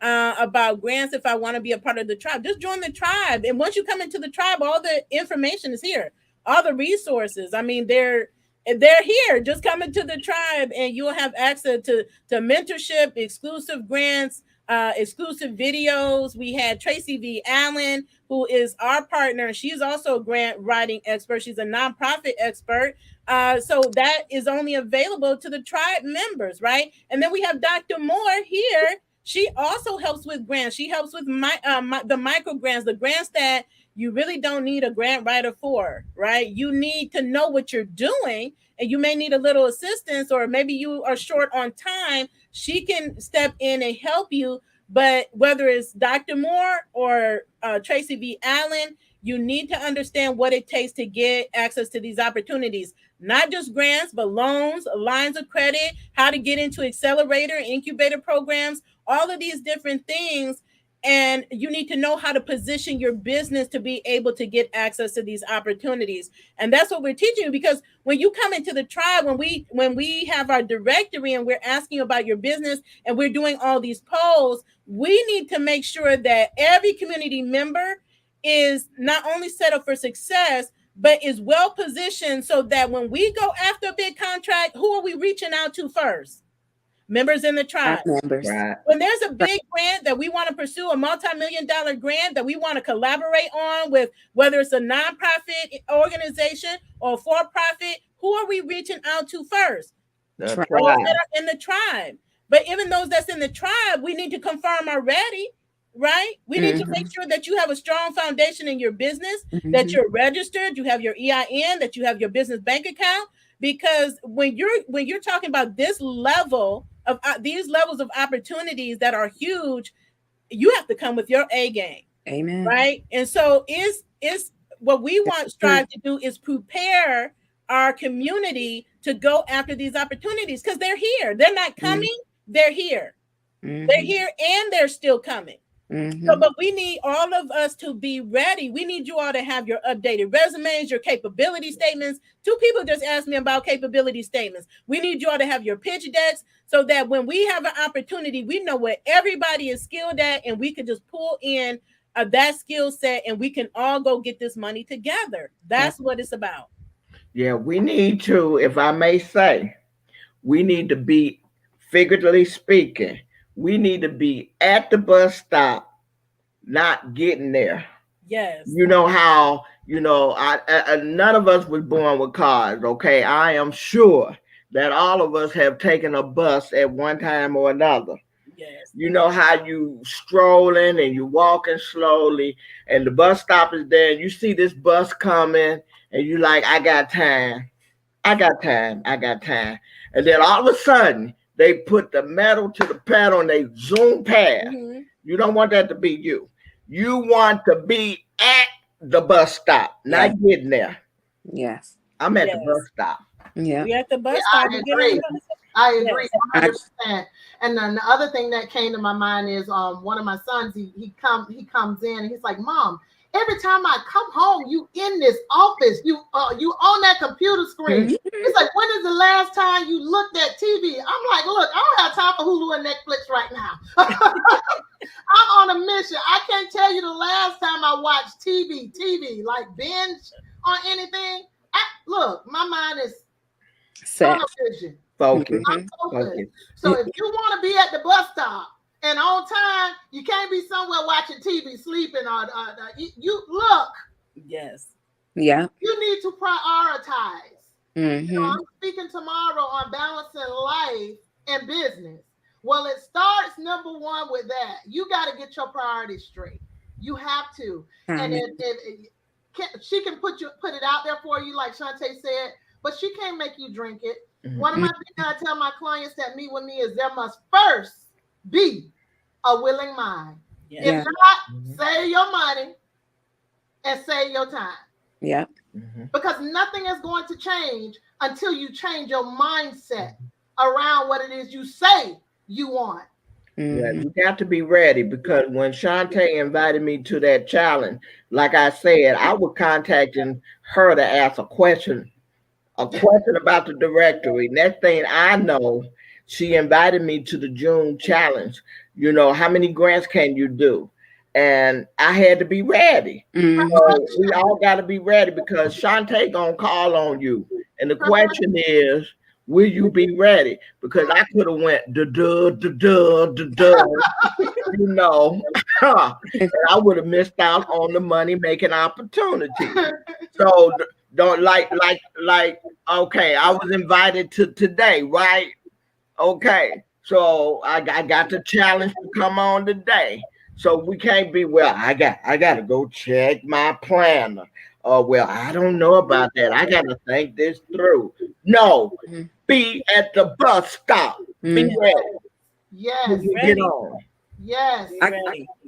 about grants if I want to be a part of the tribe? Just join the tribe. And once you come into the tribe, all the information is here. All the resources. I mean, they're here. Just come into the tribe, and you'll have access to mentorship, exclusive grants, exclusive videos. We had Tracy V. Allen, who is our partner. She's also a grant writing expert. She's a nonprofit expert. So that is only available to the tribe members, right? And then we have Dr. Moore here. She also helps with grants. She helps with the micro grants, the grants that you really don't need a grant writer for, right? You need to know what you're doing, and you may need a little assistance, or maybe you are short on time. She can step in and help you. But whether it's Dr. Moore or Tracy V. Allen, you need to understand what it takes to get access to these opportunities. Not just grants, but loans, lines of credit, how to get into accelerator, incubator programs, all of these different things. And you need to know how to position your business to be able to get access to these opportunities. And that's what we're teaching you, because when you come into the tribe, when we have our directory and we're asking you about your business and we're doing all these polls, we need to make sure that every community member is not only set up for success, but is well positioned, so that when we go after a big contract, who are we reaching out to first? Members in the tribe. Members. Right. When there's a big grant that we want to pursue, a multi-million-dollar grant that we want to collaborate on with, whether it's a nonprofit organization or for-profit, who are we reaching out to first? The Those tribe. that are in the tribe. But even those that's in the tribe, we need to confirm already, right? We need to make sure that you have a strong foundation in your business, that you're registered, you have your EIN, that you have your business bank account. Because when you're talking about this level of these levels of opportunities that are huge, you have to come with your A game. Amen. Right. And so is what we want Strive to do is prepare our community to go after these opportunities, because they're here. They're not coming, they're here. They're here and they're still coming. So, but we need all of us to be ready. We need you all to have your updated resumes, your capability statements. 2 people just asked me about capability statements. We need you all to have your pitch decks so that when we have an opportunity, we know where everybody is skilled at, and we can just pull in that skill set, and we can all go get this money together. That's what it's about. Yeah, we need to, if I may say, we need to be, figuratively speaking, we need to be at the bus stop, not getting there. Yes. You know how, I none of us was born with cars, okay? I am sure that all of us have taken a bus at one time or another. Yes. You know how you strolling and you walking slowly, and the bus stop is there, and you see this bus coming, and you like, I got time. And then all of a sudden, they put the metal to the pedal and they zoom past. You don't want that to be you. You want to be at the bus stop, not getting there. Yes. I'm at the bus stop. Yeah. We're at the bus stop. I agree 100%. And then the other thing that came to my mind is one of my sons, he comes in and he's like, Mom, every time I come home, you in this office, you on that computer screen. He's like, when is the last time you looked at TV? I'm like, look, I don't have time for Hulu and Netflix right now. I'm on a mission. I can't tell you the last time I watched TV, like binge on anything. Look, my mind is set. Vision. Focus. Focus. So if you want to be at the bus stop and on time, you can't be somewhere watching TV, sleeping, or you look. Yes. Yeah. You need to prioritize. Mm-hmm. I'm speaking tomorrow on balancing life and business. Well, it starts number one with that. You got to get your priorities straight. You have to. And she can put it out there for you, like Shantae said, but she can't make you drink it. One of my things I tell my clients that meet with me is there must first be a willing mind. If not, save your money and save your time. Yeah. Because nothing is going to change until you change your mindset around what it is you say you want. Yeah, you got to be ready, because when Shantae invited me to that challenge, like I said, I was contacting her to ask a question about the directory. Next thing I know, she invited me to the June challenge. How many grants can you do? And I had to be ready. So we all got to be ready, because Shantae gonna call on you. And the question is, will you be ready? Because I could have went and I would have missed out on the money making opportunity. So don't like, okay, I was invited to today, right? Okay, so I got the challenge to come on today. So we can't be, well, I got to go check my planner. Well, I don't know about that. I got to think this through. No, be at the bus stop. Be ready. Yes. Get on. Yes.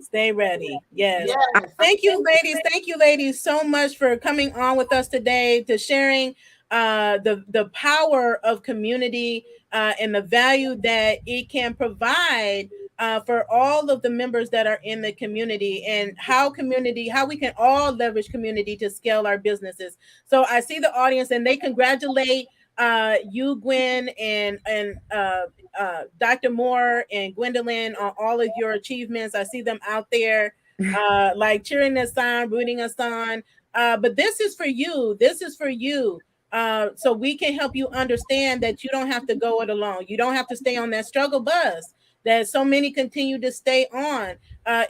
Stay ready. Yes. Thank you, ladies. Thank you, ladies, so much for coming on with us today, to sharing the power of community and the value that it can provide for all of the members that are in the community, and how we can all leverage community to scale our businesses. So I see the audience, and they congratulate you, Gwen, and Dr. Moore and Gwendolyn on all of your achievements. I see them out there like cheering us on, rooting us on. But this is for you. This is for you. So we can help you understand that you don't have to go it alone. You don't have to stay on that struggle bus that so many continue to stay on.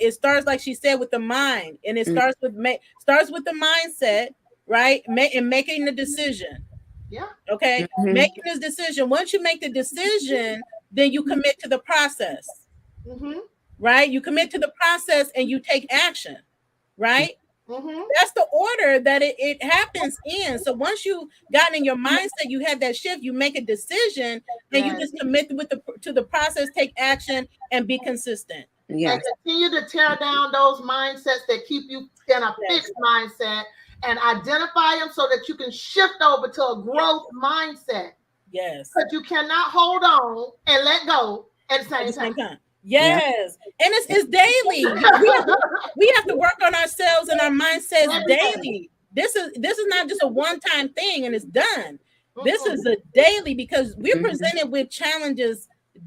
It starts, like she said, with the mind, and it starts with the mindset, right? And making the decision. Yeah. Okay. Making this decision. Once you make the decision, then you commit to the process. Right? You commit to the process and you take action. Right? That's the order that it happens in. So once you got in your mindset, you had that shift, you make a decision, and you just commit to the process, take action, and be consistent. Yes. And continue to tear down those mindsets that keep you in a fixed mindset, and identify them so that you can shift over to a growth mindset. Yes. But you cannot hold on and let go at the same time. Yes. And it's daily. We have to work on ourselves and our mindsets daily. This is not just a one-time thing and it's done. This is a daily, because we're presented with challenges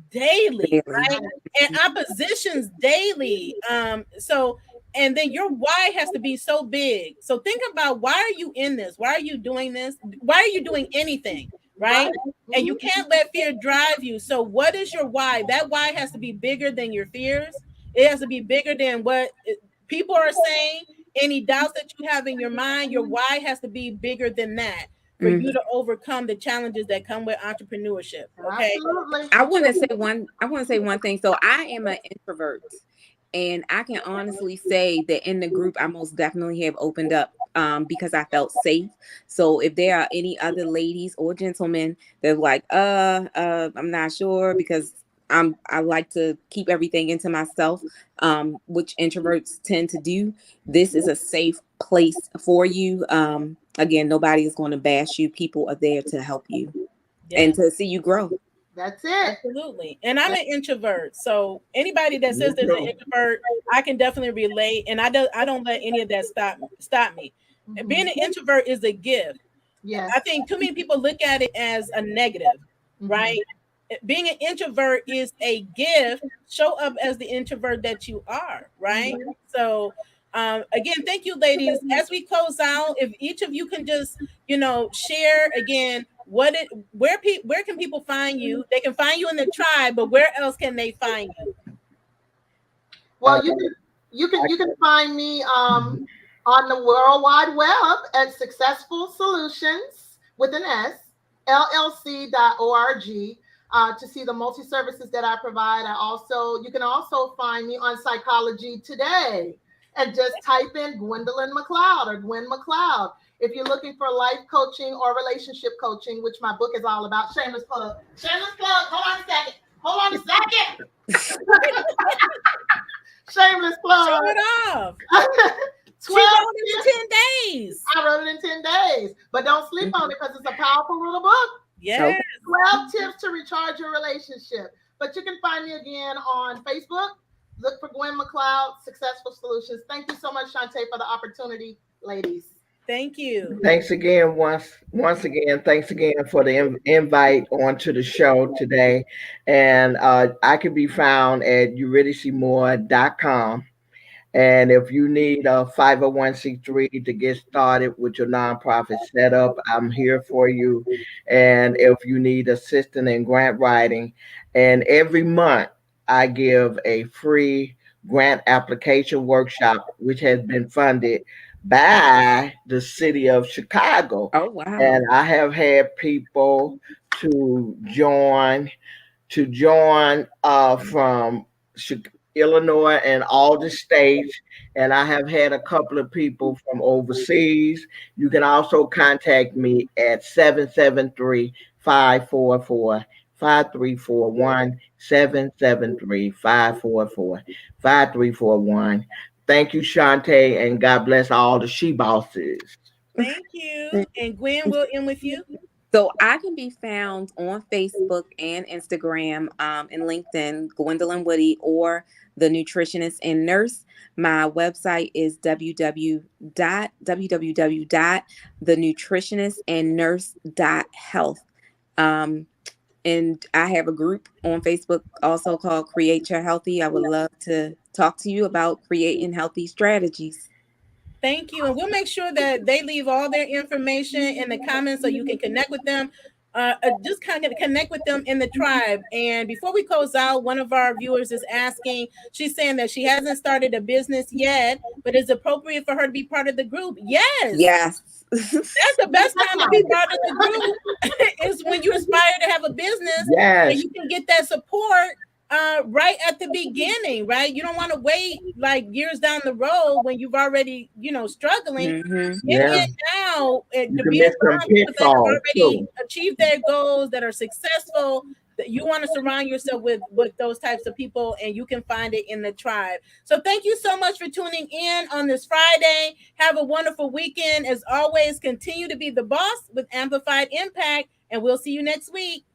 daily, right? And oppositions daily. And then your why has to be so big. So think about, why are you in this? Why are you doing this? Why are you doing anything? Right? And you can't let fear drive you. So what is your why? That why has to be bigger than your fears. It has to be bigger than what people are saying. Any doubts that you have in your mind, your why has to be bigger than that for you to overcome the challenges that come with entrepreneurship. Okay. Absolutely. I want to say one thing. So I am an introvert, and I can honestly say that in the group, I most definitely have opened up because I felt safe. So if there are any other ladies or gentlemen that are like, I'm not sure, because I like to keep everything into myself, which introverts tend to do. This is a safe place for you. Again, nobody is going to bash you. People are there to help you and to see you grow. That's it. Absolutely. And I'm an introvert. So anybody that says there's an introvert, I can definitely relate. And I don't let any of that stop me. And being an introvert is a gift. Yes. I think too many people look at it as a negative, right? Being an introvert is a gift. Show up as the introvert that you are, right? So again, thank you, ladies. As we close out, if each of you can just, share again, where can people find you? They can find you in the tribe, but where else can they find you? Well, you can find me on the World Wide Web at Successful Solutions with an S, LLC.org, to see the multi-services that I provide. You can also find me on Psychology Today, and just type in Gwendolyn McLeod or Gwen McLeod. If you're looking for life coaching or relationship coaching, which my book is all about. Shameless plug. Hold on a second. Shameless plug. Show it off. 12 wrote it in 10 days. I wrote it in 10 days, but don't sleep on it because it's a powerful little book. Yes. 12 tips to recharge your relationship. But you can find me again on Facebook. Look for Gwen McLeod, Successful Solutions. Thank you so much, Shantae, for the opportunity, ladies. Thank you. Thanks again, once again. Thanks again for the invite onto the show today. And I can be found at eurydicemoore.com. And if you need a 501c3 to get started with your nonprofit setup, I'm here for you. And if you need assistance in grant writing, and every month I give a free grant application workshop, which has been funded by the city of Chicago. Oh, wow. And I have had people to join from Illinois and all the states. And I have had a couple of people from overseas. You can also contact me at 773-544-5341, 773-544-5341. Thank you, Shantae, and God bless all the she bosses. Thank you. And Gwen, we'll end with you. So I can be found on Facebook and Instagram and LinkedIn, Gwendolyn Woody, or The Nutritionist and Nurse. My website is www.thenutritionistandnurse.health. And I have a group on Facebook also called Create Your Healthy. I would love to talk to you about creating healthy strategies. Thank you. And we'll make sure that they leave all their information in the comments so you can connect with them. Just kind of connect with them in the tribe. And before we close out, one of our viewers is asking, she's saying that she hasn't started a business yet, but it's appropriate for her to be part of the group. Yes. That's the best time to be part of the group is when you aspire to have a business. Yes. And you can get that support right at the beginning, right? You don't want to wait like years down the road when you've already, struggling. Yeah. Now, You to can be miss some around people that have pitfalls, already too. achieved their goals, that are successful, You want to surround yourself with those types of people, and you can find it in the tribe. So thank you so much for tuning in on this Friday. Have a wonderful weekend. As always, continue to be the boss with amplified impact, and we'll see you next week.